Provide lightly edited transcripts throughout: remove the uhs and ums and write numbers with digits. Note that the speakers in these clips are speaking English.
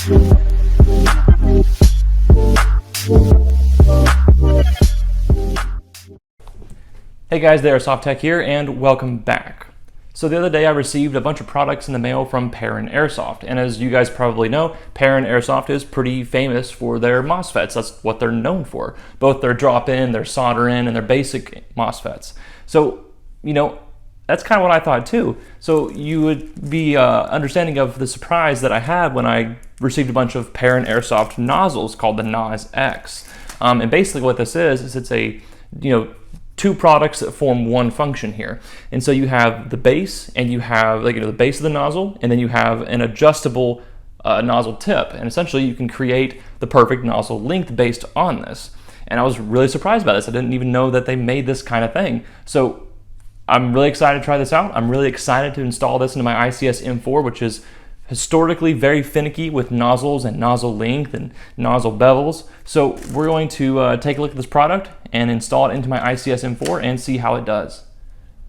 Hey guys, TheAirsoftTech here, and welcome back. So the other day I received a bunch of products in the mail from Perun Airsoft, and as you guys probably know, Perun Airsoft is pretty famous for their MOSFETs. That's what they're known for. Both their drop-in, their solder-in, and their basic MOSFETs. So, you know, that's kind of what I thought too. So you would be understanding of the surprise that I had when I received a bunch of Perun Airsoft nozzles called the Nozz-X. And basically what this is it's a, two products that form one function here. And so you have the base, and you have the base of the nozzle, and then you have an adjustable nozzle tip. And essentially you can create the perfect nozzle length based on this. And I was really surprised by this. I didn't even know that they made this kind of thing. So I'm really excited to try this out. I'm really excited to install this into my ICS M4, which is historically very finicky with nozzles and nozzle length and nozzle bevels. So we're going to take a look at this product and install it into my ICS M4 and see how it does.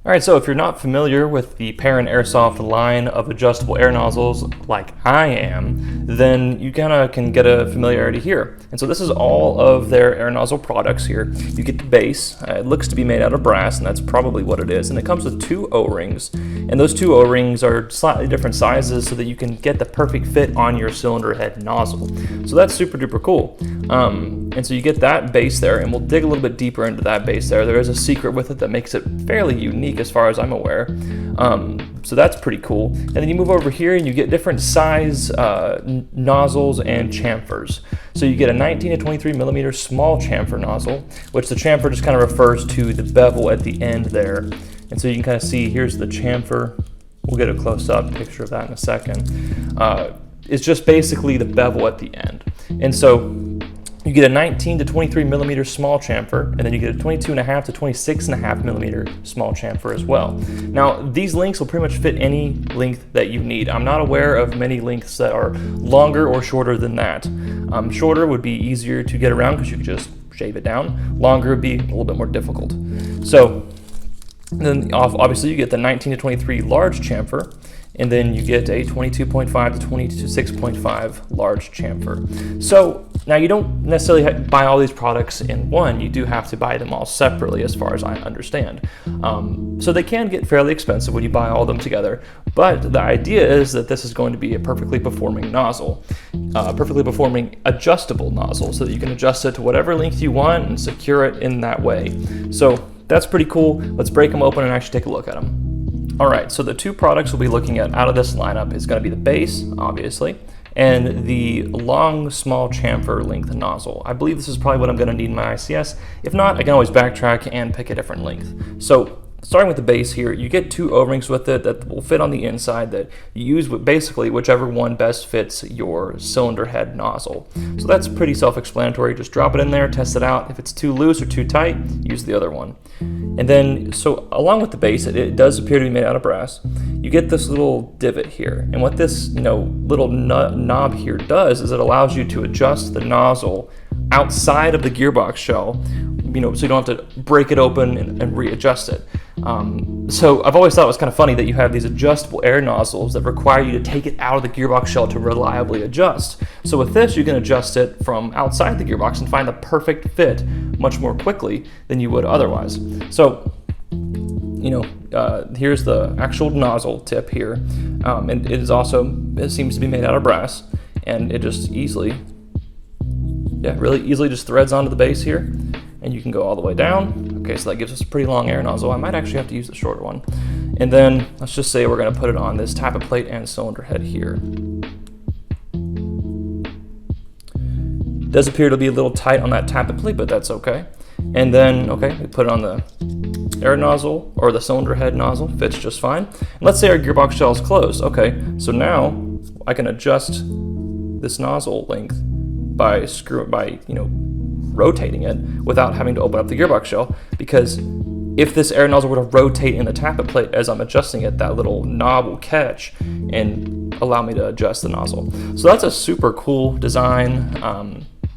All right, so if you're not familiar with the Perun Airsoft line of adjustable air nozzles like I am, then you kind of can get a familiarity here. And so this is all of their air nozzle products here. You get the base. It looks to be made out of brass, and that's probably what it is. And it comes with two O-rings, and those two O-rings are slightly different sizes so that you can get the perfect fit on your cylinder head nozzle. So that's super duper cool. And so you get that base there, and we'll dig a little bit deeper into that base there. There is a secret with it that makes it fairly unique as far as I'm aware. So that's pretty cool. And then you move over here and you get different size nozzles and chamfers. So you get a 19 to 23 millimeter small chamfer nozzle, which the chamfer just kind of refers to the bevel at the end there. And so you can kind of see, here's the chamfer. We'll get a close-up picture of that in a second. It's just basically the bevel at the end. And so you get a 19 to 23 millimeter small chamfer, and then you get a 22.5 to 26.5 millimeter small chamfer as well. Now, these lengths will pretty much fit any length that you need. I'm not aware of many lengths that are longer or shorter than that. Shorter would be easier to get around because you could just shave it down. Longer would be a little bit more difficult. So then obviously you get the 19 to 23 large chamfer, and then you get a 22.5 to 26.5 large chamfer. So now you don't necessarily buy all these products in one. You do have to buy them all separately as far as I understand. So they can get fairly expensive when you buy all of them together, but the idea is that this is going to be a perfectly performing nozzle, perfectly performing adjustable nozzle, so that you can adjust it to whatever length you want and secure it in that way. So that's pretty cool. Let's break them open and actually take a look at them. All right, so the two products we'll be looking at out of this lineup is going to be the base, obviously, and the long, small chamfer length nozzle. I believe this is probably what I'm going to need in my ICS. If not, I can always backtrack and pick a different length. So starting with the base here, you get two O-rings with it that will fit on the inside that you use with basically whichever one best fits your cylinder head nozzle. So that's pretty self-explanatory. Just drop it in there, test it out. If it's too loose or too tight, use the other one. And then, so along with the base, it does appear to be made out of brass. You get this little divot here. And what this little knob here does is it allows you to adjust the nozzle outside of the gearbox shell, so you don't have to break it open and readjust it. So I've always thought it was kind of funny that you have these adjustable air nozzles that require you to take it out of the gearbox shell to reliably adjust. So with this, you can adjust it from outside the gearbox and find the perfect fit much more quickly than you would otherwise. So, here's the actual nozzle tip here. And it seems to be made out of brass, and it just really easily just threads onto the base here. And you can go all the way down. Okay, so that gives us a pretty long air nozzle. I might actually have to use the shorter one. And then let's just say we're gonna put it on this tappet plate and cylinder head here. It does appear to be a little tight on that tappet plate, but that's okay. And then, we put it on the air nozzle or the cylinder head nozzle, fits just fine. And let's say our gearbox shell is closed. Okay, so now I can adjust this nozzle length by rotating it without having to open up the gearbox shell, because if this air nozzle were to rotate in the tappet plate as I'm adjusting it, that little knob will catch and allow me to adjust the nozzle. So that's a super cool design.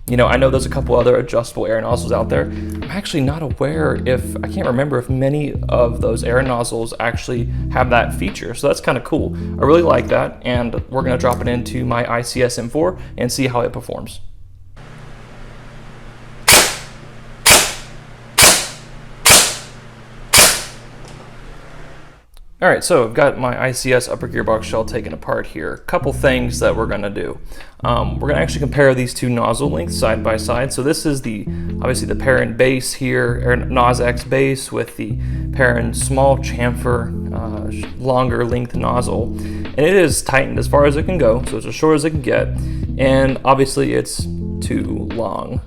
You know, I know there's a couple other adjustable air nozzles out there. I'm actually not aware if, I can't remember if many of those air nozzles actually have that feature. So that's kind of cool. I really like that. And we're gonna drop it into my ICS M4 and see how it performs. All right, so I've got my ICS upper gearbox shell taken apart here. A couple things that we're gonna do. We're gonna actually compare these two nozzle lengths side by side. So this is obviously the Perun base here, or Nozz-X base with the Perun small chamfer, longer length nozzle. And it is tightened as far as it can go, so it's as short as it can get. And obviously it's too long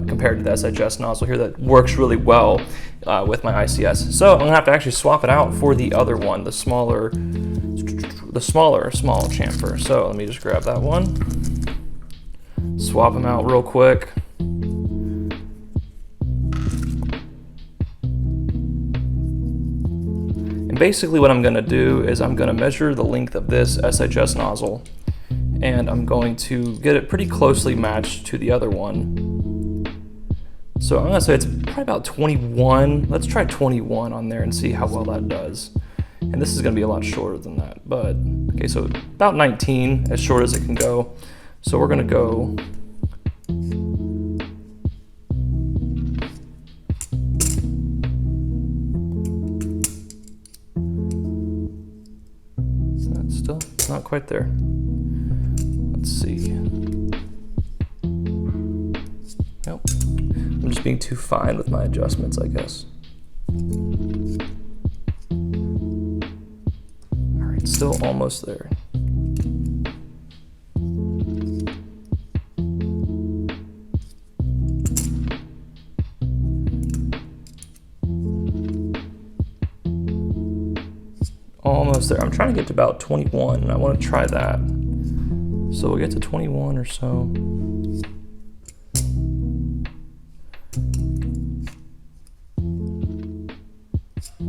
compared to the SHS nozzle here that works really well with my ICS. So I'm gonna have to actually swap it out for the other one, the smaller small chamfer. So let me just grab that one, swap them out real quick. And basically what I'm gonna do is I'm gonna measure the length of this SHS nozzle, and I'm going to get it pretty closely matched to the other one. So I'm gonna say it's probably about 21. Let's try 21 on there and see how well that does. And this is gonna be a lot shorter than that, but okay, so about 19, as short as it can go. So we're gonna go that's still not quite there. Let's see. Nope. I'm just being too fine with my adjustments, I guess. All right, still almost there. Almost there. I'm trying to get to about 21, and I want to try that. So we'll get to 21 or so.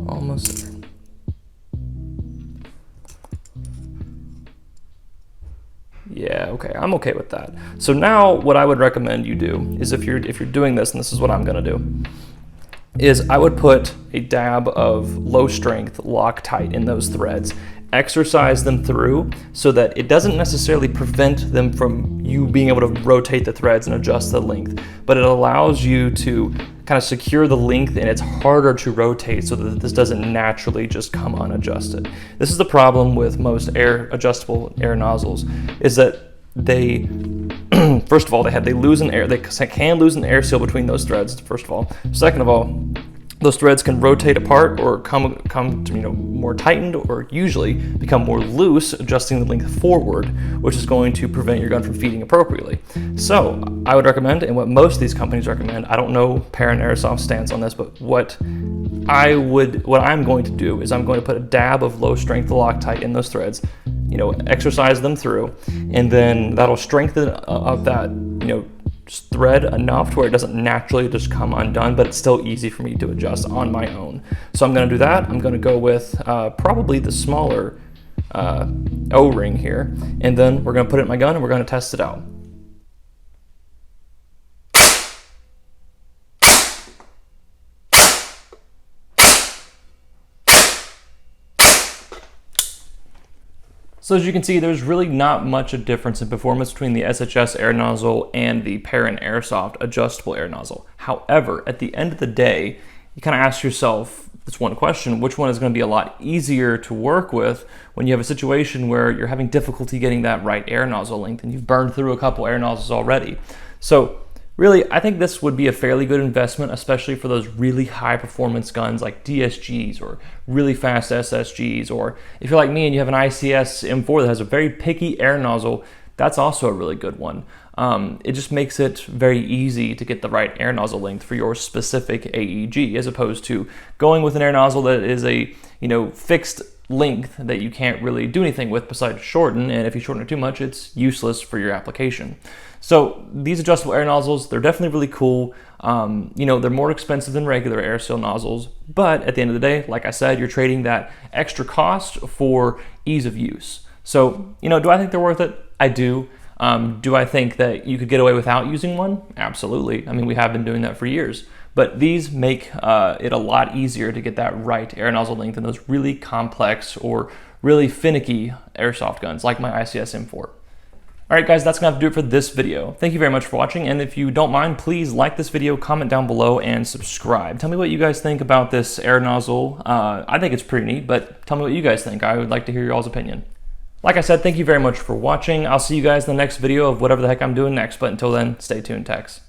Almost there. Yeah, okay, I'm okay with that. So now what I would recommend you do is if you're doing this, and this is what I'm gonna do, is I would put a dab of low strength Loctite in those threads, exercise them through so that it doesn't necessarily prevent them from you being able to rotate the threads and adjust the length, but it allows you to kind of secure the length, and it's harder to rotate so that this doesn't naturally just come unadjusted. This is the problem with most adjustable air nozzles, is that they first of all, they lose an air, they can lose an air seal between those threads, first of all. Second of all, those threads can rotate apart or come to, more tightened, or usually become more loose, adjusting the length forward, which is going to prevent your gun from feeding appropriately. So I would recommend, and what most of these companies recommend, I don't know Perun Airsoft's stance on this, but what I'm going to do is I'm going to put a dab of low strength Loctite in those threads, exercise them through, and then that'll strengthen up that, thread enough to where it doesn't naturally just come undone, but it's still easy for me to adjust on my own. So I'm going to do that. I'm going to go with probably the smaller O-ring here, and then we're going to put it in my gun and we're going to test it out. So as you can see, there's really not much a difference in performance between the SHS air nozzle and the Perun Airsoft adjustable air nozzle. However, at the end of the day, you kind of ask yourself this one question: which one is going to be a lot easier to work with when you have a situation where you're having difficulty getting that right air nozzle length and you've burned through a couple air nozzles already? So really, I think this would be a fairly good investment, especially for those really high performance guns like DSGs or really fast SSGs, or if you're like me and you have an ICS M4 that has a very picky air nozzle, that's also a really good one. It just makes it very easy to get the right air nozzle length for your specific AEG, as opposed to going with an air nozzle that is a fixed length that you can't really do anything with besides shorten, and if you shorten it too much, it's useless for your application. So these adjustable air nozzles, they're definitely really cool. They're more expensive than regular air seal nozzles, but at the end of the day, like I said, you're trading that extra cost for ease of use. So, do I think they're worth it? I do. Do I think that you could get away without using one? Absolutely. I mean, we have been doing that for years. But these make it a lot easier to get that right air nozzle length in those really complex or really finicky airsoft guns like my ICS M4. Alright guys, that's going to have to do it for this video. Thank you very much for watching, and if you don't mind, please like this video, comment down below, and subscribe. Tell me what you guys think about this air nozzle. I think it's pretty neat, but tell me what you guys think. I would like to hear y'all's opinion. Like I said, thank you very much for watching. I'll see you guys in the next video of whatever the heck I'm doing next, but until then, stay tuned, techs.